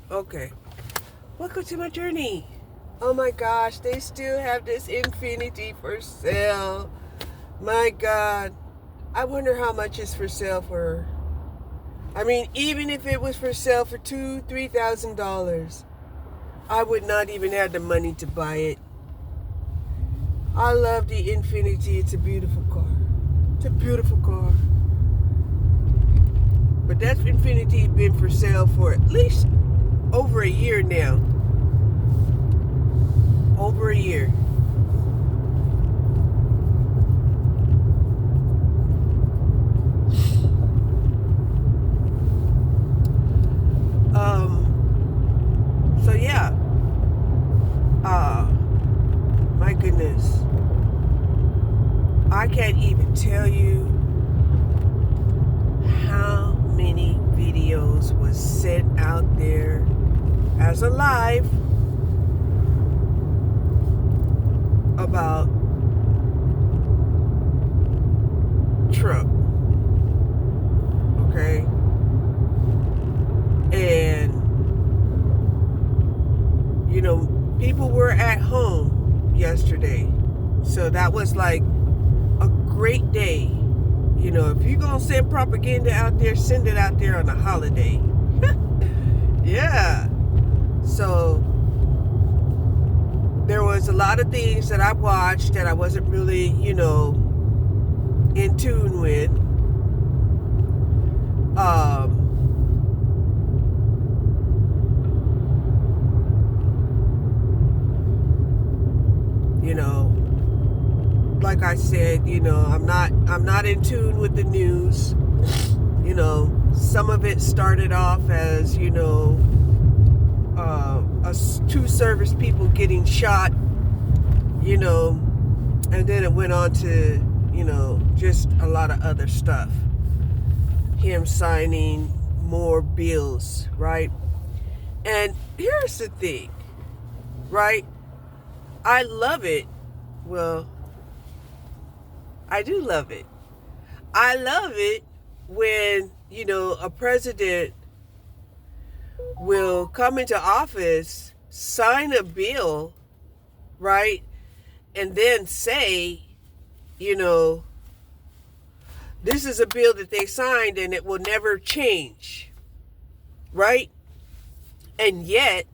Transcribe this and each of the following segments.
Okay. Welcome to my journey. Oh my gosh, they still have this Infinity for sale. My God. I wonder how much it's for sale for. I mean, even if it was for sale for $2,000-$3,000, I would not even have the money to buy it. I love the Infinity. It's a beautiful car. It's a beautiful car. But that Infinity been for sale for at least over a year now. Over a year. So yeah. My goodness. I can't even tell you how many videos was sent out there as a live about Trump. Okay? And, people were at home yesterday. So that was like a great day. If you're going to send propaganda out there, send it out there on a holiday. Yeah. So there was a lot of things that I watched that I wasn't really, in tune with. Like I said, I'm not in tune with the news. Some of it started off as, two service people getting shot, and then it went on to, just a lot of other stuff. Him signing more bills, right? And here's the thing, right? I love it. Well, I do love it. I love it when, a president will come into office, sign a bill, right? And then say, this is a bill that they signed and it will never change, right? And yet,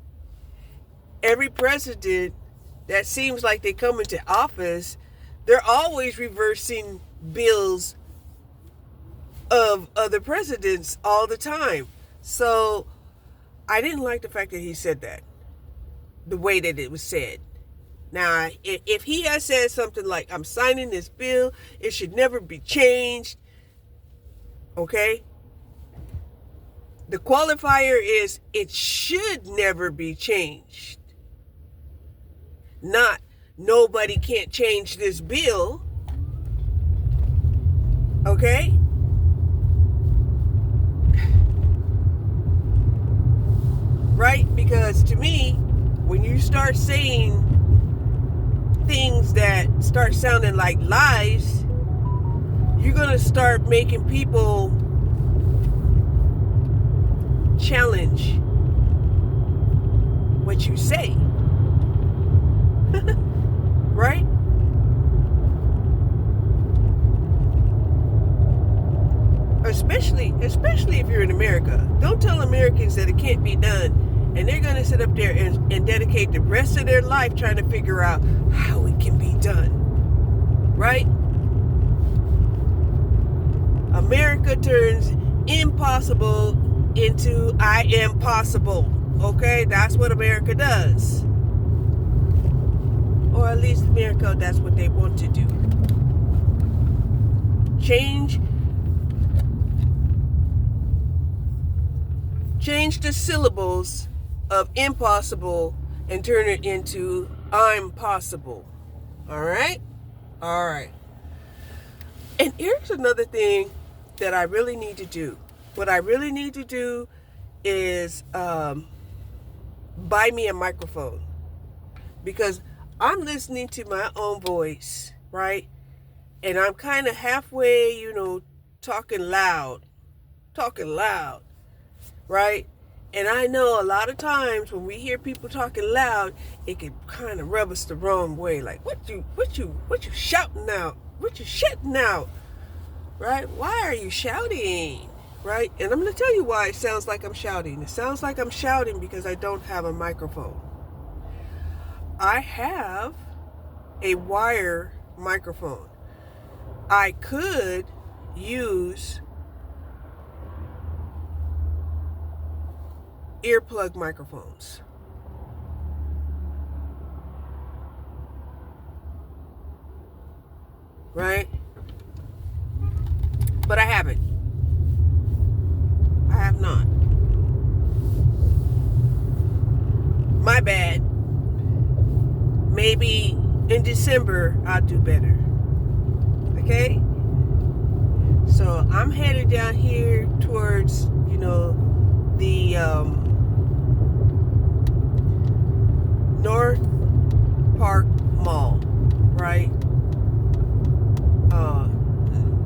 every president that seems like they come into office, they're always reversing bills of other presidents all the time. So I didn't like the fact that he said that, the way that it was said. Now, if he has said something like, I'm signing this bill, it should never be changed, okay? The qualifier is it should never be changed. Not nobody can't change this bill, okay? Right? Because to me, when you start saying things that start sounding like lies, you're going to start making people challenge what you say. Right? Especially if you're in America. Don't tell Americans that it can't be done. And they're going to sit up there and dedicate the rest of their life trying to figure out how it can be done. Right? America turns impossible into I am possible. Okay? That's what America does. Or at least America, that's what they want to do. Change the syllables of impossible and turn it into I'm possible. All right? All right. And here's another thing that I really need to do. What I really need to do is buy me a microphone. Because I'm listening to my own voice, right? And I'm kind of halfway, talking loud, right? And I know a lot of times when we hear people talking loud, it can kind of rub us the wrong way. Like, what you shouting out? What you shouting out? Right? Why are you shouting? Right? And I'm going to tell you why it sounds like I'm shouting. It sounds like I'm shouting because I don't have a microphone. I have a wire microphone. I could use earplug microphones. Right? But I haven't. I have not. My bad. Maybe in December I'll do better. Okay? So I'm headed down here towards, the North Park Mall, right?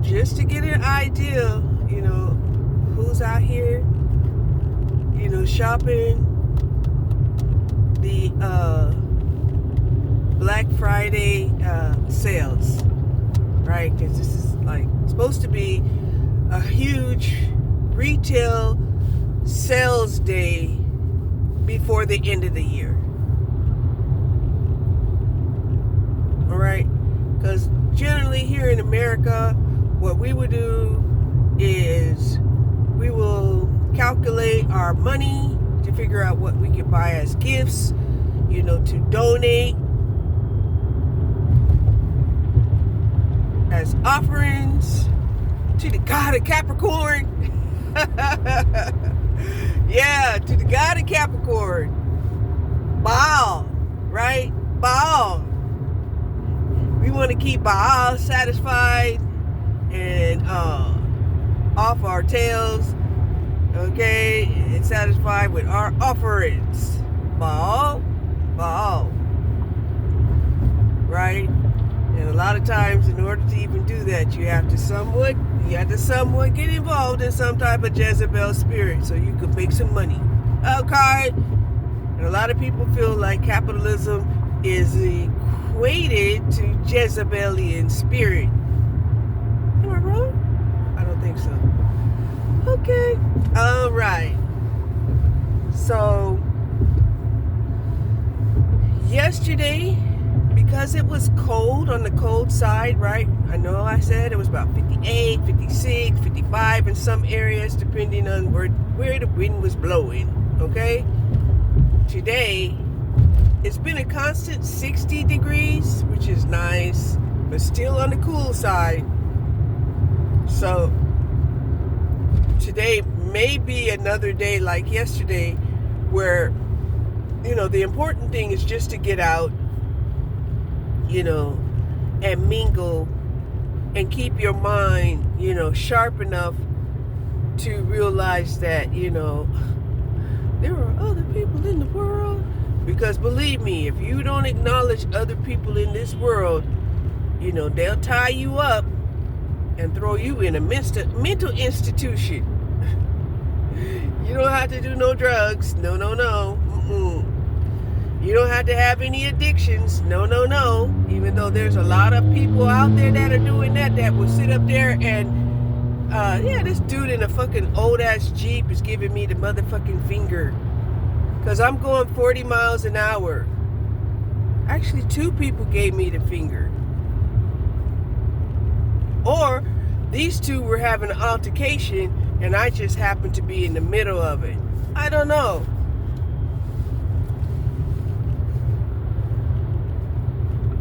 Just to get an idea, who's out here, shopping the Black Friday sales, right? Because this is like supposed to be a huge retail sales day before the end of the year. All right? Because generally here in America, what we would do is we will calculate our money to figure out what we can buy as gifts, to donate as offerings to the God of Capricorn. Yeah, to the God of Capricorn. BAAL, right? BAAL. We want to keep BAAL satisfied and off our tails, okay, and satisfied with our offerings. BAAL, right? And a lot of times, in order to even do that, you have to somewhat get involved in some type of Jezebel spirit so you could make some money. Okay? And a lot of people feel like capitalism is equated to Jezebelian spirit. Am I wrong? I don't think so. Okay. All right. So, yesterday, because it was cold on the cold side, right? I know I said it was about 58, 56, 55 in some areas, depending on where the wind was blowing, okay? Today, it's been a constant 60 degrees, which is nice, but still on the cool side. So, today may be another day like yesterday where, the important thing is just to get out, and mingle and keep your mind, sharp enough to realize that, there are other people in the world. Because believe me, if you don't acknowledge other people in this world, they'll tie you up and throw you in a mental institution. You don't have to do no drugs. No. Mm-mm. You don't have to have any addictions. No. Even though there's a lot of people out there that are doing that will sit up there and, this dude in a fucking old ass Jeep is giving me the motherfucking finger. Because I'm going 40 miles an hour. Actually, 2 people gave me the finger. Or these 2 were having an altercation and I just happened to be in the middle of it. I don't know.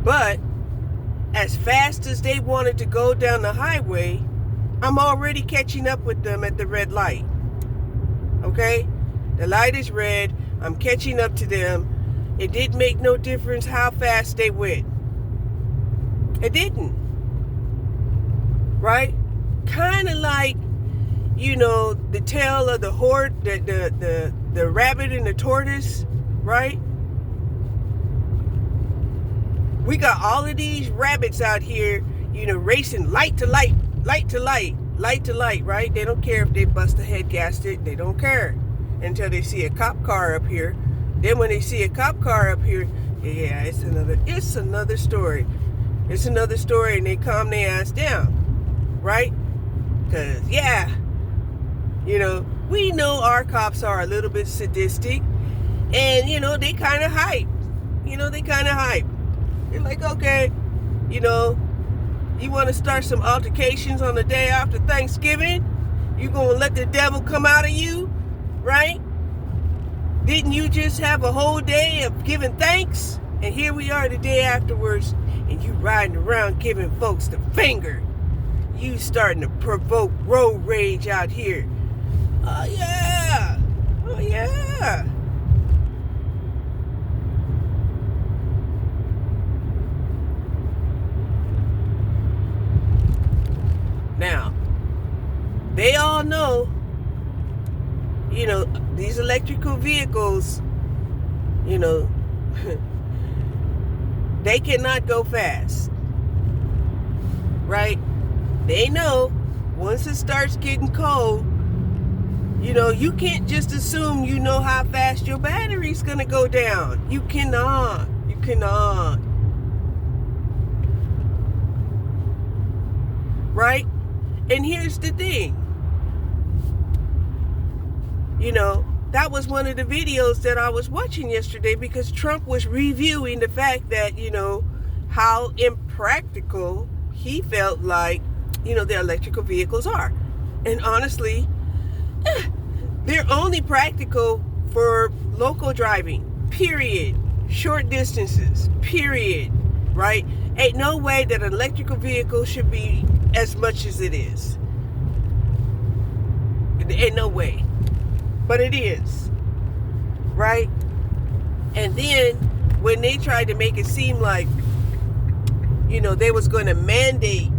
But as fast as they wanted to go down the highway, I'm already catching up with them at the red light. Okay? The light is red. I'm catching up to them. It didn't make no difference how fast they went. It didn't. Right? Kind of like, the tale of the the rabbit and the tortoise, right? We got all of these rabbits out here, racing light to light, right? They don't care if they bust a head gasket. They don't care. until they see a cop car up here. Then when they see a cop car up here, yeah, it's another story. It's another story, and they calm their ass down, right? Because, yeah, we know our cops are a little bit sadistic, and, they kind of hype. They're like, okay, you want to start some altercations on the day after Thanksgiving? You going to let the devil come out of you, right? Didn't you just have a whole day of giving thanks? And here we are the day afterwards, and you riding around giving folks the finger. You starting to provoke road rage out here. Oh, yeah. Oh, yeah. Now, they all know, these electrical vehicles, they cannot go fast, right? They know once it starts getting cold, you can't just assume you know how fast your battery's going to go down. You cannot. Right? And here's the thing. That was one of the videos that I was watching yesterday, because Trump was reviewing the fact that, how impractical he felt like, the electrical vehicles are. And honestly, they're only practical for local driving, period. Short distances, period. Right? Ain't no way that an electrical vehicle should be as much as it is. Ain't no way. But it is. Right? And then when they tried to make it seem like, they was going to mandate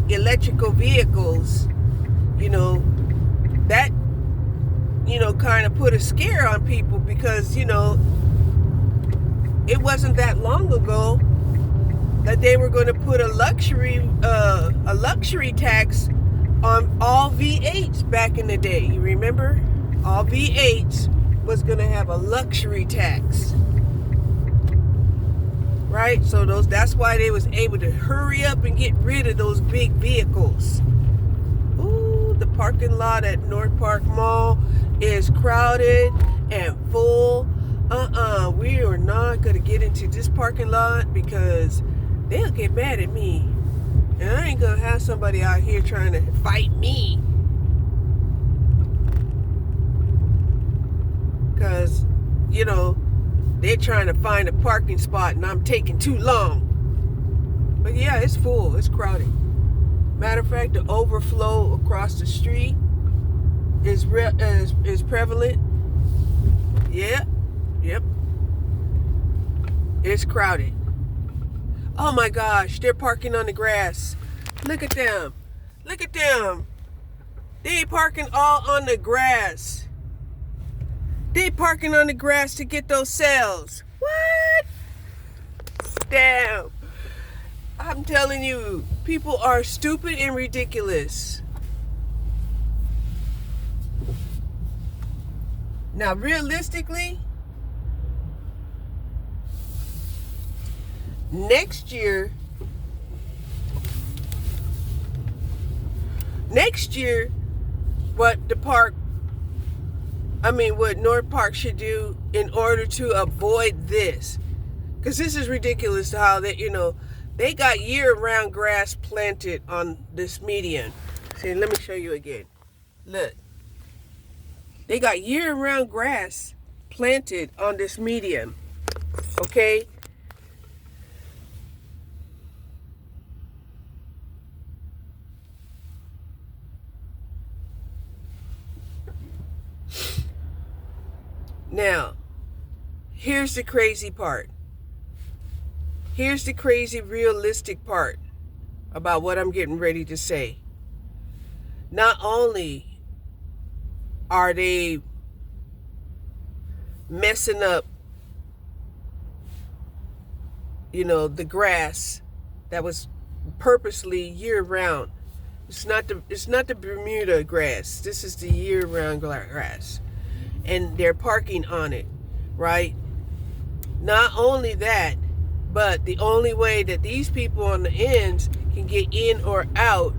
electrical vehicles, that, kind of put a scare on people, because, it wasn't that long ago that they were going to put a luxury tax on all V8s back in the day. You remember? All V8s was going to have a luxury tax. Right? So that's why they was able to hurry up and get rid of those big vehicles. Ooh, the parking lot at North Park Mall is crowded and full. We are not going to get into this parking lot, because they'll get mad at me. And I ain't going to have somebody out here trying to fight me. Because, they're trying to find a parking spot and I'm taking too long. But yeah, it's full. It's crowded. Matter of fact, the overflow across the street is prevalent. Yeah. Yep. It's crowded. Oh my gosh, they're parking on the grass. Look at them. Look at them. They parking all on the grass. They parking on the grass to get those sales. What? Damn. I'm telling you, people are stupid and ridiculous. Now, realistically, next year, what North Park should do in order to avoid this, because this is ridiculous how they got year-round grass planted on this median. See, let me show you again. Look, they got year-round grass planted on this median. Okay. Now, here's the crazy part. Here's the crazy realistic part about what I'm getting ready to say. Not only are they messing up, the grass that was purposely year-round. It's not the Bermuda grass. This is the year-round grass. and they're parking on it, right? Not only that, but the only way that these people on the ends can get in or out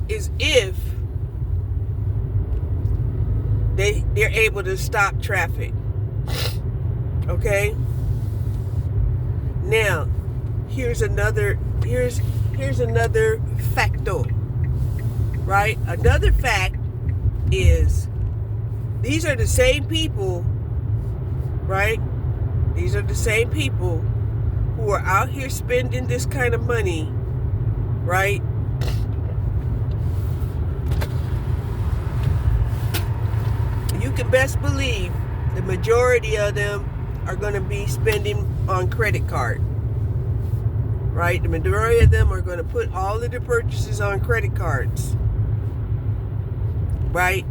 is if they're able to stop traffic. Okay? Now, here's another facto, right? Another fact is these are the same people, right? These are the same people who are out here spending this kind of money, right? You can best believe the majority of them are going to be spending on credit card, right? The majority of them are going to put all of their purchases on credit cards, right?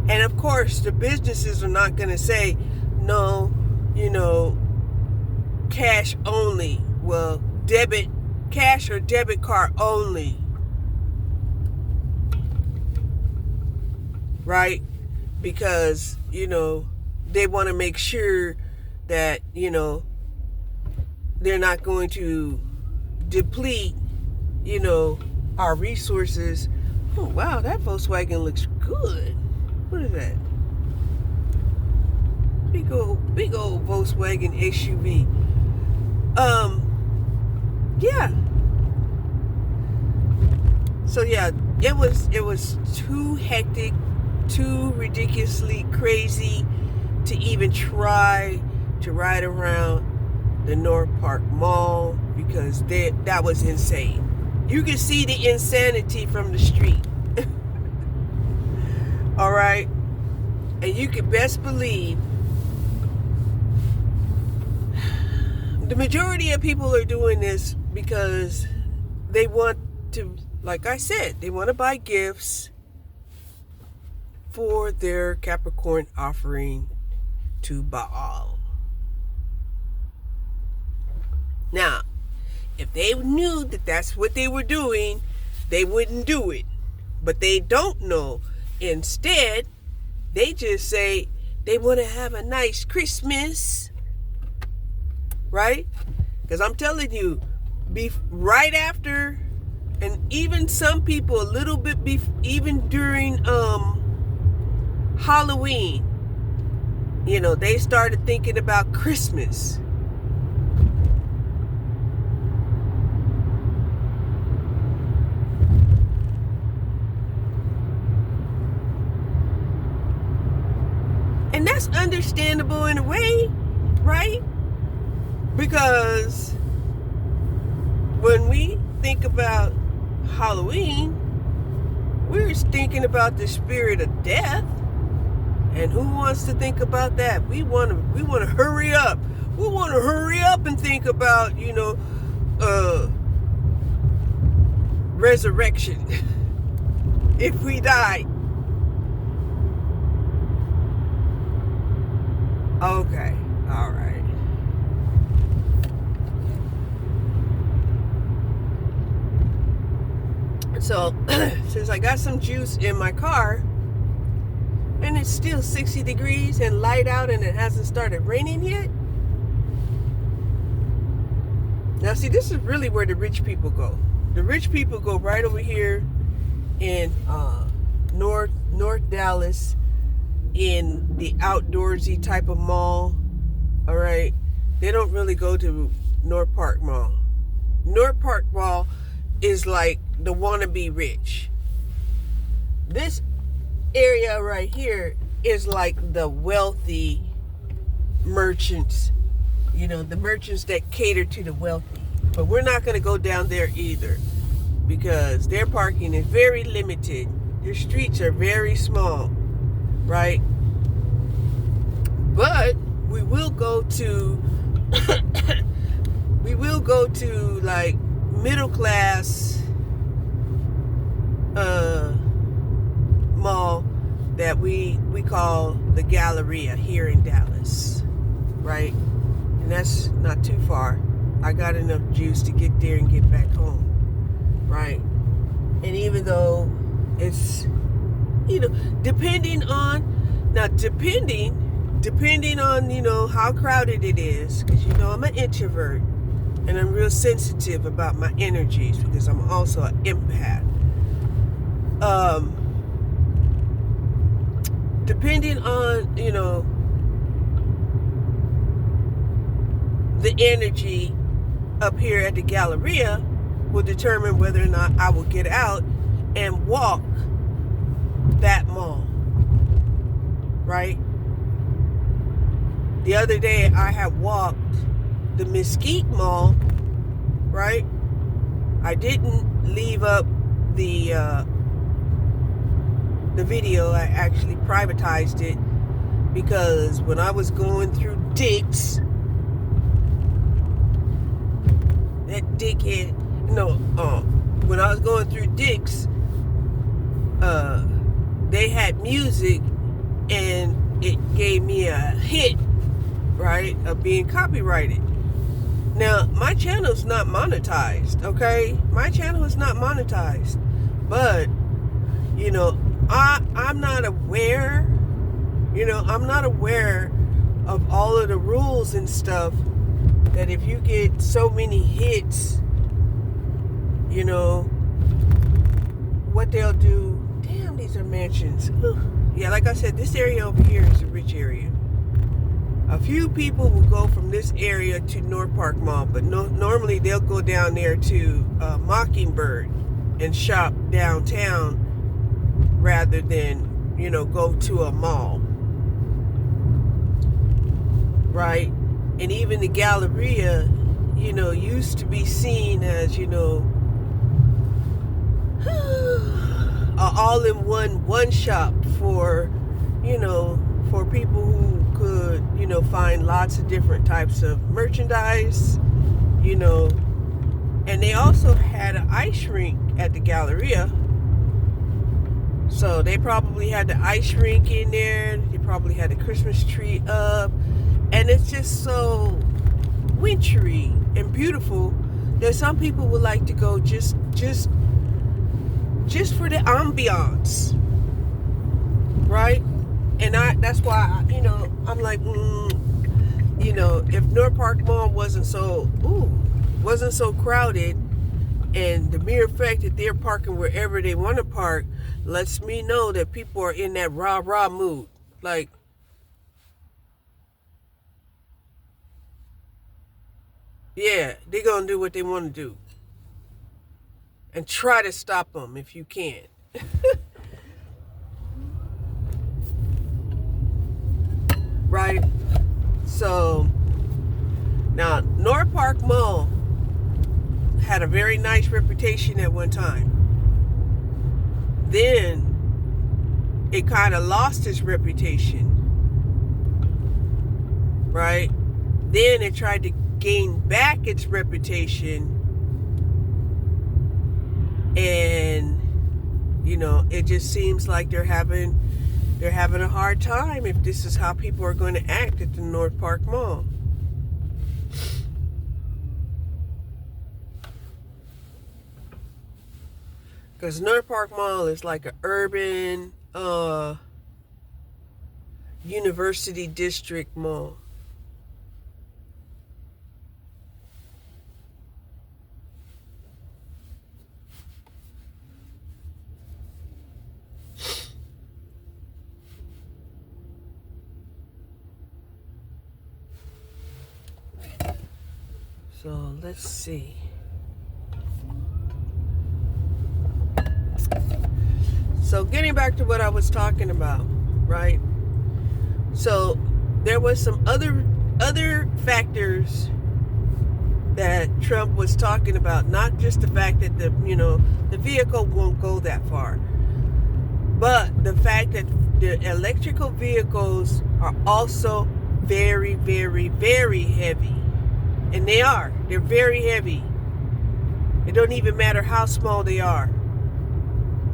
And of course, the businesses are not going to say, no, cash only. Well, cash or debit card only. Right? Because, they want to make sure that, they're not going to deplete, our resources. Oh, wow, that Volkswagen looks good. What is that? Big old Volkswagen SUV. Yeah. So yeah, it was too hectic, too ridiculously crazy to even try to ride around the North Park Mall because that was insane. You could see the insanity from the street. All right? And you can best believe the majority of people are doing this because they want to, like I said, they want to buy gifts for their Capricorn offering to Baal. Now, if they knew that that's what they were doing, they wouldn't do it. But they don't know. Instead, they just say they want to have a nice Christmas, right? Because I'm telling you, right after, and even some people a little bit even during Halloween, they started thinking about Christmas. And that's understandable in a way, right? Because when we think about Halloween, we're thinking about the spirit of death. And who wants to think about that? We want to hurry up. We want to hurry up and think about, resurrection if we die. Okay, all right. So, since I got some juice in my car, and it's still 60 degrees and light out and it hasn't started raining yet. Now, see, this is really where the rich people go. The rich people go right over here in North Dallas, in the outdoorsy type of mall. All right, they don't really go to North Park Mall. North Park Mall is like the wannabe rich. This area right here is like the wealthy merchants, the merchants that cater to the wealthy. But we're not going to go down there either because their parking is very limited. Their streets are very small, right? But we will go to like middle class mall that we call the Galleria here in Dallas, right? And that's not too far. I got enough juice to get there and get back home, right? And even though it's depending on, how crowded it is, because I'm an introvert and I'm real sensitive about my energies because I'm also an empath. Depending on the energy up here at the Galleria will determine whether or not I will get out and walk that mall, right? The other day I had walked the Mesquite Mall, right? I didn't leave up the video. I actually privatized it because when I was going through Dick's, that dickhead, when I was going through Dick's, they had music and it gave me a hit, right, of being copyrighted. Now, my channel's not monetized, okay? My channel is not monetized. But, I'm not aware, of all of the rules and stuff, that if you get so many hits, what they'll do. Damn, these are mansions. Whew. Yeah, like I said, this area over here is a rich area. A few people will go from this area to North Park Mall, but normally they'll go down there to Mockingbird and shop downtown rather than, go to a mall. Right? And even the Galleria, used to be seen as, all-in-one shop for, for people who could, find lots of different types of merchandise, and they also had an ice rink at the Galleria. So they probably had the ice rink in there. They probably had a Christmas tree up. And it's just so wintry and beautiful that some people would like to go just for the ambiance, right? And that's why I'm like, if North Park Mall wasn't so crowded, and the mere fact that they're parking wherever they want to park lets me know that people are in that rah-rah mood, like. Yeah, they're going to do what they want to do. And try to stop them if you can. Right? So, now, North Park Mall had a very nice reputation at one time. Then, it kind of lost its reputation. Right? Then it tried to gain back its reputation, and it just seems like they're having a hard time if this is how people are going to act at the North Park Mall. Because North Park Mall is like an urban university district mall. So let's see. So getting back to what I was talking about, right? So there was some other factors that Trump was talking about, not just the fact that the vehicle won't go that far, but the fact that the electrical vehicles are also very, very, very heavy. And they're very heavy. It don't even matter how small they are.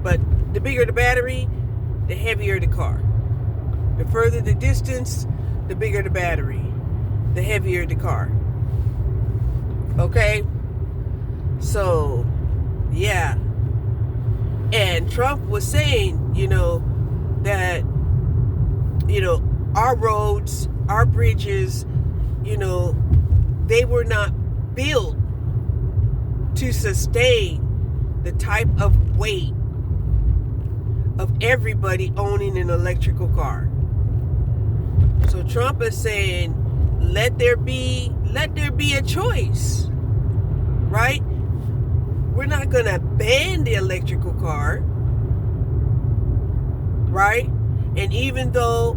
But the bigger the battery, the heavier the car. The further the distance, the bigger the battery, the heavier the car. Okay? So, yeah. And Trump was saying, that, our roads, our bridges, they were not built to sustain the type of weight of everybody owning an electrical car. So Trump is saying, let there be a choice, right? We're not going to ban the electrical car, right? And even though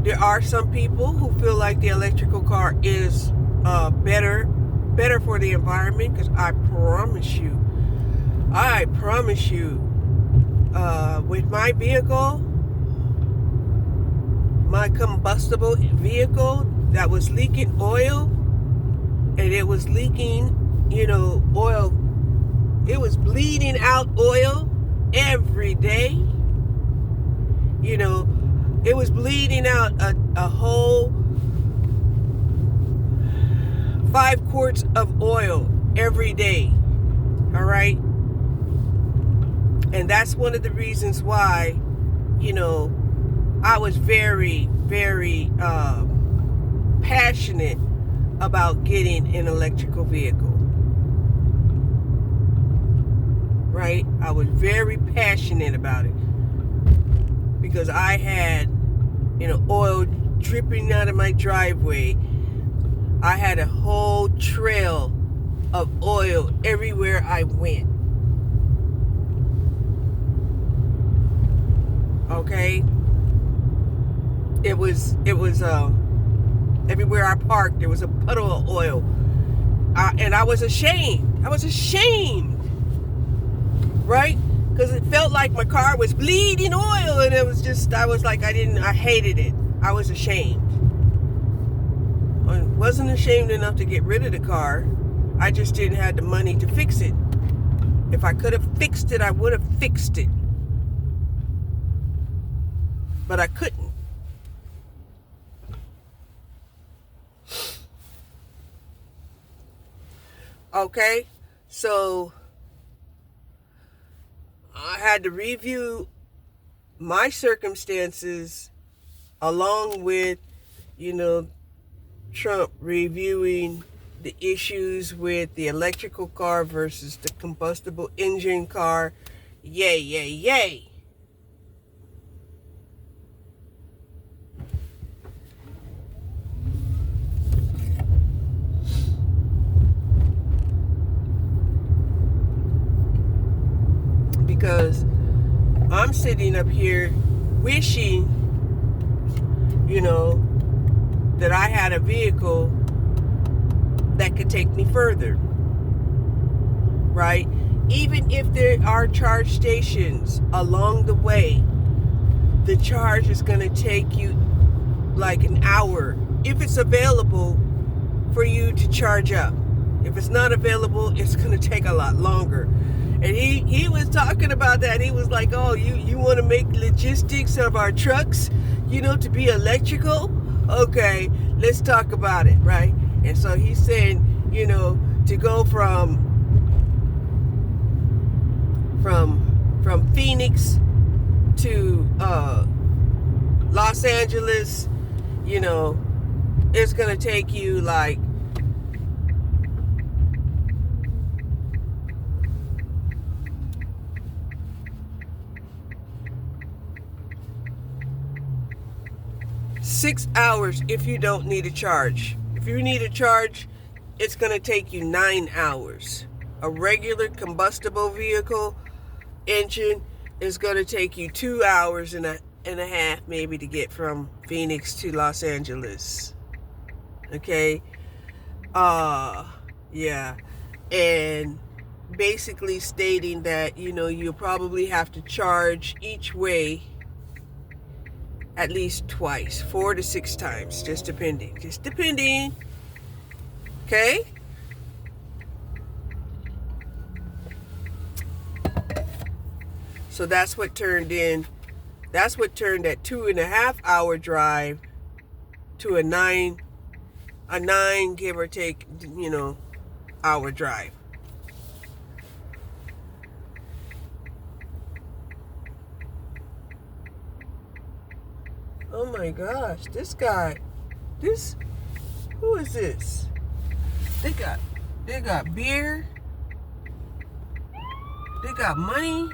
there are some people who feel like the electrical car is better for the environment, because I promise you, with my vehicle, my combustible vehicle that was leaking oil, and it was leaking, oil. It was bleeding out oil every day. It was bleeding out a whole 5 quarts of oil every day. All right. And that's one of the reasons why, I was very, very passionate about getting an electrical vehicle. Right? I was very passionate about it because I had, oil dripping out of my driveway. I had a whole trail of oil everywhere I went. Okay? It was everywhere I parked, there was a puddle of oil. And I was ashamed. Right? Because it felt like my car was bleeding oil, and I hated it. I was ashamed. I wasn't ashamed enough to get rid of the car. I just didn't have the money to fix it. If I could have fixed it, I would have fixed it. But I couldn't. Okay? So I had to review my circumstances along with, Trump reviewing the issues with the electrical car versus the combustible engine car. Yay, yay, yay. Because I'm sitting up here wishing, that I had a vehicle that could take me further. Right? Even if there are charge stations along the way, the charge is going to take you like an hour if it's available for you to charge up. If it's not available, it's going to take a lot longer. And he was talking about that. He was like, oh, you want to make logistics of our trucks, to be electrical? Okay, let's talk about it, right? And so he's saying, to go from Phoenix to Los Angeles, it's going to take you like 6 hours if you don't need a charge. If you need a charge, it's going to take you 9 hours. A regular combustible vehicle engine is going to take you 2 hours and a half maybe to get from Phoenix to Los Angeles. Okay? Yeah. And basically stating that, you'll probably have to charge each way at least twice, 4 to 6 times, just depending. Okay? So that's what turned that 2.5 hour drive to a nine, give or take, hour drive. Oh my gosh, this guy, who is this? They got beer. They got money.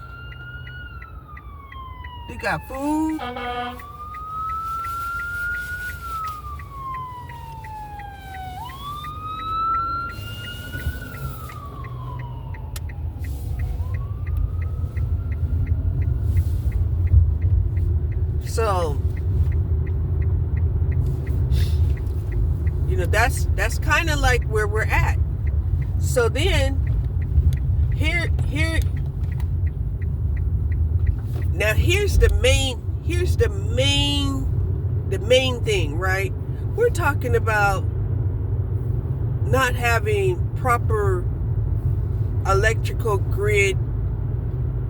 They got food. So, that's kind of like where we're at. So then, now here's the main thing, right? We're talking about not having proper electrical grid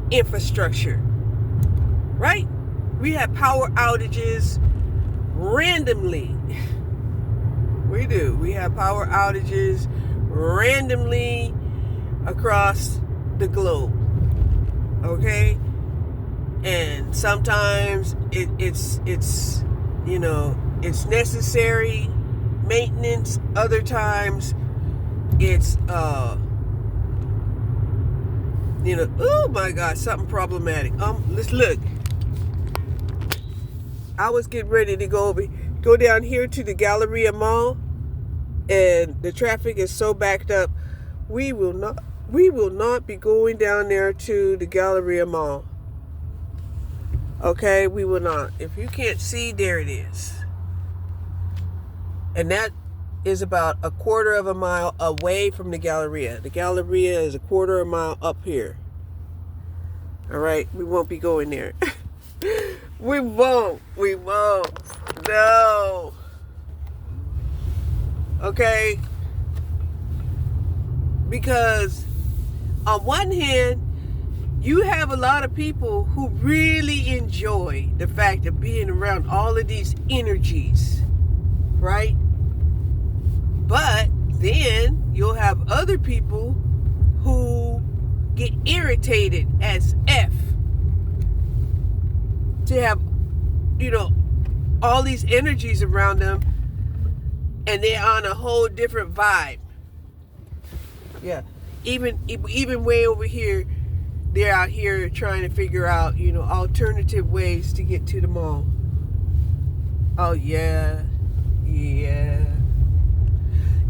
infrastructure, right? We have power outages randomly. We do. We have power outages randomly across the globe. Okay? And sometimes it's necessary maintenance. Other times it's oh my God, something problematic. Let's look. I was getting ready to go down here to the Galleria Mall, and the traffic is so backed up. We will not be going down there to the Galleria Mall. Okay, we will not. If you can't see, there it is. And that is about a quarter of a mile away from the Galleria. The Galleria is a quarter of a mile up here. All right, we won't be going there. We won't. No. Okay? Because on one hand, you have a lot of people who really enjoy the fact of being around all of these energies, right? But then you'll have other people who get irritated as F to have, all these energies around them, and they're on a whole different vibe. Yeah, even way over here, they're out here trying to figure out, alternative ways to get to the mall. Oh yeah.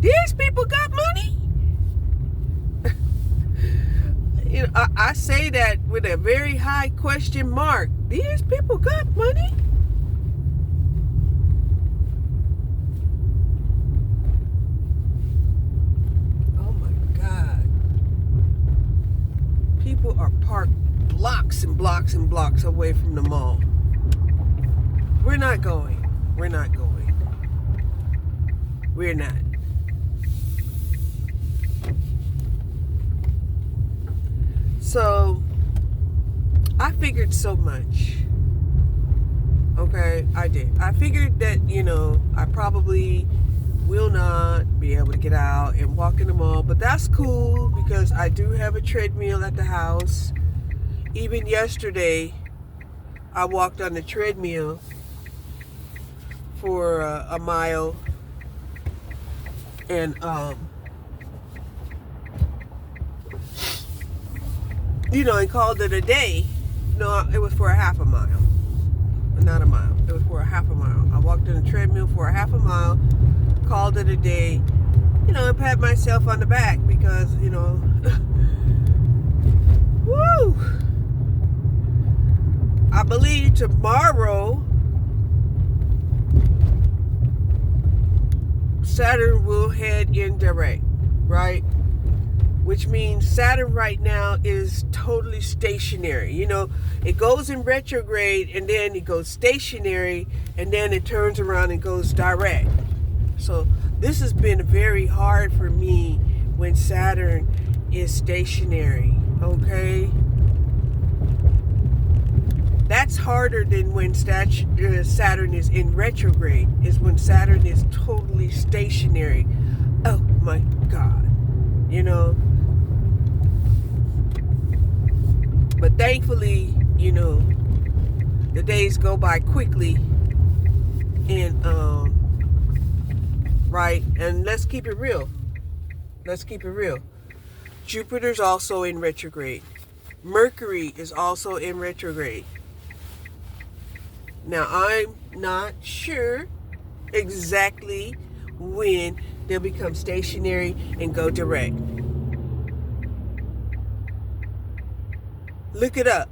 These people got money. I say that with a very high question mark. These people got money. Oh my God. People are parked blocks and blocks and blocks away from the mall. We're not going. We're not. So, I figured so much. Okay, I did. I figured that, I probably will not be able to get out and walk in the mall, but that's cool because I do have a treadmill at the house. Even yesterday, I walked on the treadmill for a mile, and and called it a day. No, it was for a half a mile. Not a mile. It was for a half a mile. I walked on the treadmill for a half a mile, called it a day, and pat myself on the back because, woo! I believe tomorrow Saturn will head in direct, right? Which means Saturn right now is totally stationary. It goes in retrograde and then it goes stationary and then it turns around and goes direct. So this has been very hard for me when Saturn is stationary, okay? That's harder than when Saturn is in retrograde, is when Saturn is totally stationary. Oh my God, But thankfully, the days go by quickly And right, and let's keep it real. Let's keep it real. Jupiter's also in retrograde. Mercury is also in retrograde. Now, I'm not sure exactly when they'll become stationary and go direct. Look it up.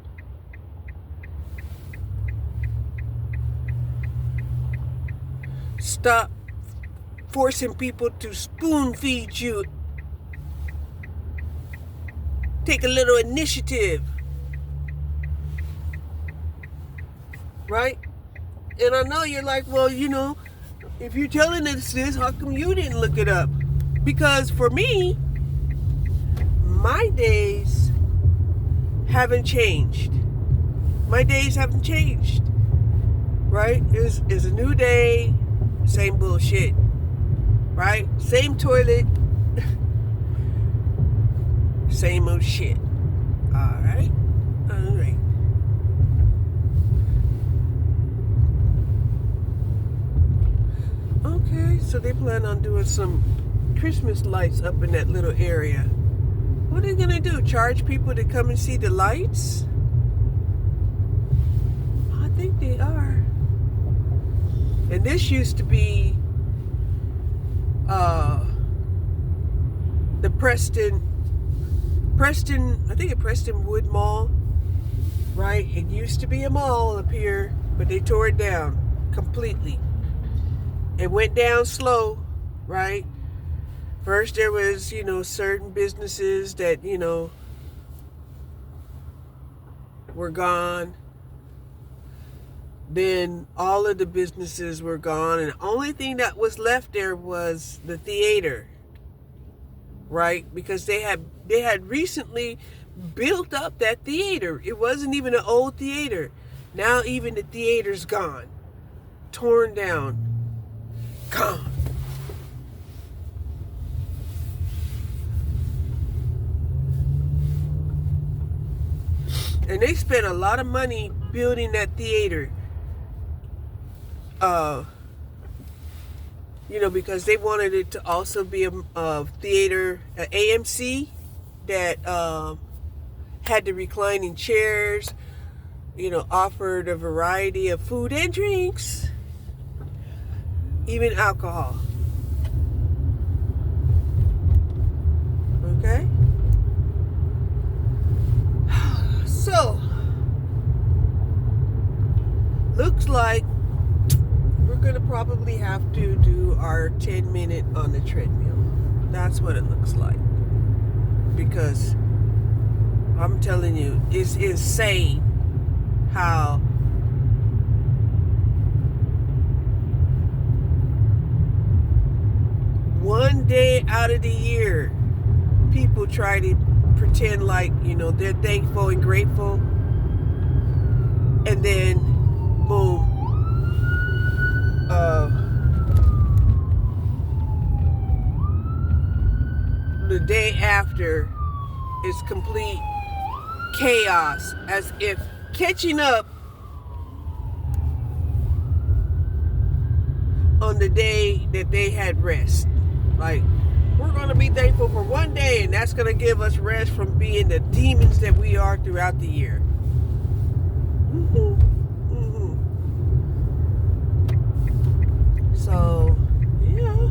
Stop forcing people to spoon feed you. Take a little initiative. Right? And I know you're like, well, if you're telling us this, how come you didn't look it up? Because for me, my days haven't changed. My days haven't changed. Right? It's a new day, same bullshit. Right? Same toilet, same old shit. Alright? Alright. Okay, so they plan on doing some Christmas lights up in that little area. What are they gonna do? Charge people to come and see the lights? I think they are. And this used to be the Preston Wood Mall, right? It used to be a mall up here, but they tore it down completely. It went down slow, right? First there was, certain businesses that, were gone. Then all of the businesses were gone, and the only thing that was left there was the theater, right? Because they had recently built up that theater. It wasn't even an old theater. Now even the theater's gone, torn down, gone. And they spent a lot of money building that theater. Because they wanted it to also be a theater, an AMC that had the reclining chairs, offered a variety of food and drinks, even alcohol. Okay? So, looks like we're going to probably have to do our 10-minute on the treadmill. That's what it looks like. Because I'm telling you, it's insane how one day out of the year people try to pretend like, they're thankful and grateful, and then boom, the day after is complete chaos, as if catching up on the day that they had rest. Like, we're going to be thankful for one day, and that's going to give us rest from being the demons that we are throughout the year. So, yeah.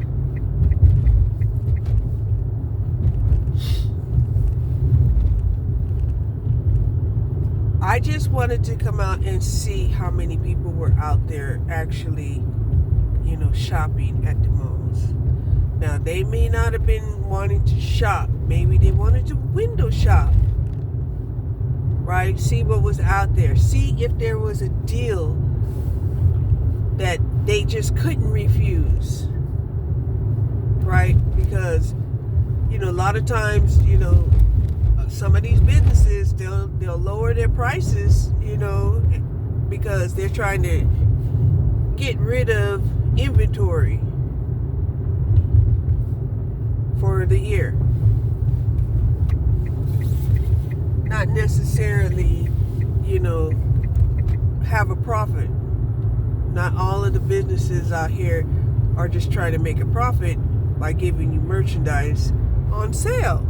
I just wanted to come out and see how many people were out there actually, shopping at the malls. Now, they may not have been wanting to shop. Maybe they wanted to window shop, right? See what was out there. See if there was a deal that they just couldn't refuse, right? Because, a lot of times, some of these businesses, they'll lower their prices, because they're trying to get rid of inventory for the year. Not necessarily, have a profit. Not all of the businesses out here are just trying to make a profit by giving you merchandise on sale.